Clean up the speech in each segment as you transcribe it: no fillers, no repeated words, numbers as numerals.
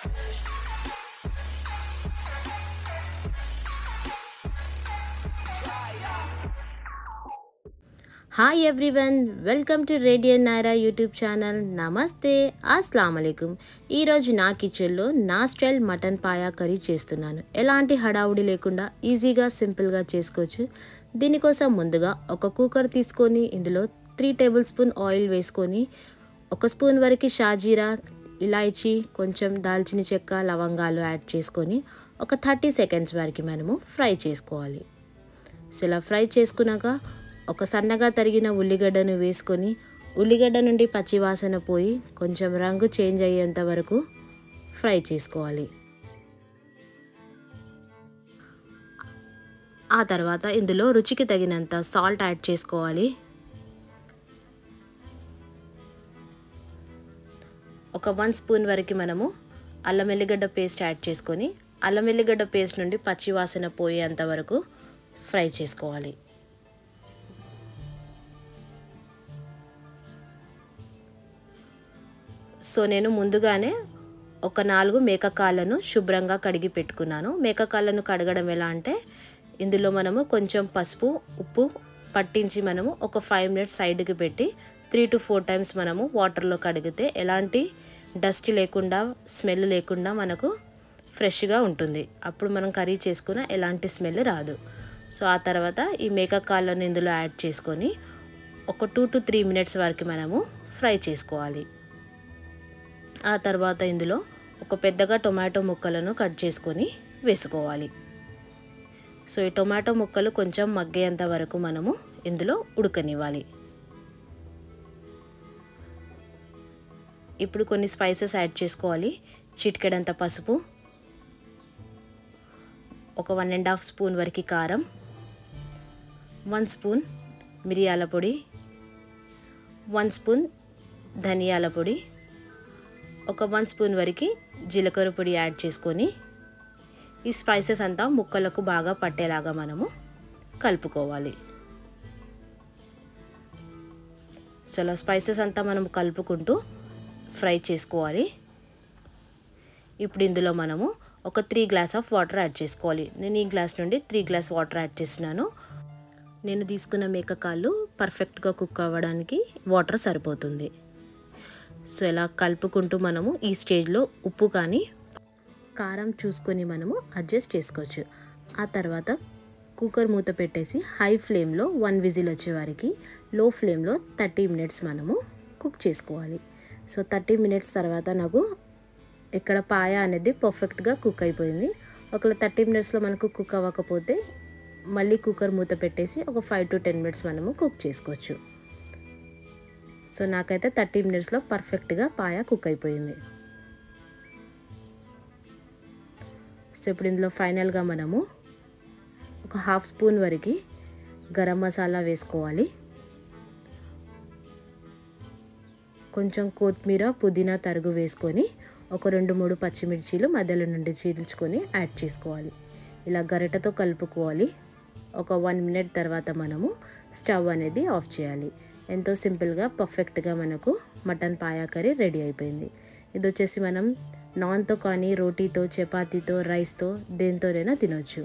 Hi everyone, welcome to radian Naira YouTube channel. నమస్తే, అస్సలాం వాలేకుమ్. ఈరోజు నా కిచెన్లో నా స్టైల్ మటన్ పాయా కర్రీ చేస్తున్నాను. ఎలాంటి హడావుడి లేకుండా ఈజీగా సింపుల్గా చేసుకోవచ్చు. దీనికోసం ముందుగా ఒక కుక్కర్ తీసుకొని ఇందులో 3 టేబుల్ స్పూన్ ఆయిల్ వేసుకొని 1 స్పూన్ వరకు షాజీరా, ఇలాయచీ, కొంచెం దాల్చిన చెక్క, లవంగాలు యాడ్ చేసుకొని ఒక 30 సెకండ్స్ వరకు మనము ఫ్రై చేసుకోవాలి. సో ఇలా ఫ్రై చేసుకున్నాక ఒక సన్నగా తరిగిన ఉల్లిగడ్డను వేసుకొని ఉల్లిగడ్డ నుండి పచ్చివాసన పోయి కొంచెం రంగు చేంజ్ అయ్యేంత వరకు ఫ్రై చేసుకోవాలి. ఆ తర్వాత ఇందులో రుచికి తగినంత సాల్ట్ యాడ్ చేసుకోవాలి. ఒక 1 స్పూన్ వరకు మనము అల్లం వెల్లిగడ్డ పేస్ట్ యాడ్ చేసుకొని అల్లం వెల్లిగడ్డ పేస్ట్ నుండి పచ్చివాసన పోయేంత వరకు ఫ్రై చేసుకోవాలి. సో నేను ముందుగానే ఒక 4 మేకకాళ్ళను శుభ్రంగా కడిగి పెట్టుకున్నాను. మేకకాళ్ళను కడగడం ఎలా అంటే ఇందులో మనము కొంచెం పసుపు, ఉప్పు పట్టించి మనము ఒక 5 మినిట్స్ సైడ్కి పెట్టి 3 to 4 టైమ్స్ మనము వాటర్లో కడిగితే ఎలాంటి డస్ట్ లేకుండా, స్మెల్ లేకుండా మనకు ఫ్రెష్గా ఉంటుంది. అప్పుడు మనం కర్రీ చేసుకున్న ఎలాంటి స్మెల్ రాదు. సో ఆ తర్వాత ఈ మేకకాళ్ళను ఇందులో యాడ్ చేసుకొని ఒక 2 to 3 మినిట్స్ వరకు మనము ఫ్రై చేసుకోవాలి. ఆ తర్వాత ఇందులో ఒక పెద్దగా టొమాటో ముక్కలను కట్ చేసుకొని వేసుకోవాలి. సో ఈ టొమాటో ముక్కలు కొంచెం మగ్గేంత వరకు మనము ఇందులో ఉడకనివ్వాలి. ఇప్పుడు కొన్ని స్పైసెస్ యాడ్ చేసుకోవాలి. చిటికెడంత పసుపు, ఒక 1.5 స్పూన్ వరకు కారం, 1 స్పూన్ మిరియాల పొడి, 1 స్పూన్ ధనియాల పొడి, ఒక 1 స్పూన్ వరకు జీలకర్ర పొడి యాడ్ చేసుకొని ఈ స్పైసెస్ అంతా ముక్కలకు బాగా పట్టేలాగా మనము కలుపుకోవాలి. సో అలా స్పైసెస్ అంతా మనం కలుపుకుంటూ ఫ్రై చేసుకోవాలి. ఇప్పుడు ఇందులో మనము ఒక 3 గ్లాస్ ఆఫ్ వాటర్ యాడ్ చేసుకోవాలి. నేను ఈ గ్లాస్ నుండి 3 గ్లాస్ వాటర్ యాడ్ చేస్తున్నాను. నేను తీసుకున్న మేకకాళ్ళు పర్ఫెక్ట్గా కుక్ అవ్వడానికి వాటర్ సరిపోతుంది. సో ఇలా కలుపుకుంటూ మనము ఈ స్టేజ్లో ఉప్పు కానీ కారం చూసుకొని మనము అడ్జస్ట్ చేసుకోవచ్చు. ఆ తర్వాత కుక్కర్ మూత పెట్టేసి హై ఫ్లేమ్లో 1 విజిల్ వచ్చే వారికి లో ఫ్లేమ్లో 30 మినిట్స్ మనము కుక్ చేసుకోవాలి. సో 30 మినిట్స్ తర్వాత నాకు ఇక్కడ పాయ అనేది పర్ఫెక్ట్గా కుక్ అయిపోయింది. ఒకవేళ 30 మినిట్స్లో మనకు కుక్ అవ్వకపోతే మళ్ళీ కుక్కర్ మూత పెట్టేసి ఒక 5 to 10 మినిట్స్ మనము కుక్ చేసుకోవచ్చు. సో నాకైతే 30 మినిట్స్లో పర్ఫెక్ట్గా పాయ కుక్ అయిపోయింది. సో ఇప్పుడు ఇందులో ఫైనల్గా మనము ఒక 1/2 స్పూన్ వరకు గరం మసాలా వేసుకోవాలి. కొంచెం కొత్తిమీర, పుదీనా తరుగు వేసుకొని ఒక 2-3 పచ్చిమిర్చీలు మధ్యలో నుండి చీల్చుకొని యాడ్ చేసుకోవాలి. ఇలా గరిటెతో కలుపుకోవాలి. ఒక 1 మినిట్ తర్వాత మనము స్టవ్ అనేది ఆఫ్ చేయాలి. ఎంతో సింపుల్గా పర్ఫెక్ట్గా మనకు మటన్ పాయా కర్రీ రెడీ అయిపోయింది. ఇది వచ్చేసి మనం నాన్తో కానీ, రోటీతో, చపాతీతో, రైస్తో దేనితోనైనా తినొచ్చు.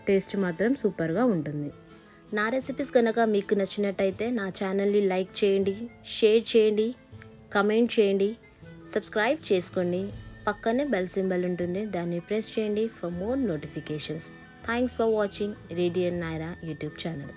టేస్ట్ మాత్రం సూపర్గా ఉంటుంది. నా రెసిపీస్ కనుక మీకు నచ్చినట్టయితే నా ఛానల్ని లైక్ చేయండి, షేర్ చేయండి, కమెంట్ చేయండి, సబ్స్క్రైబ్ చేసుకోండి. పక్కనే బెల్ సింబల్ ఉంటుంది, దాన్ని ప్రెస్ చేయండి for more notifications. Thanks for watching radian Naira YouTube channel.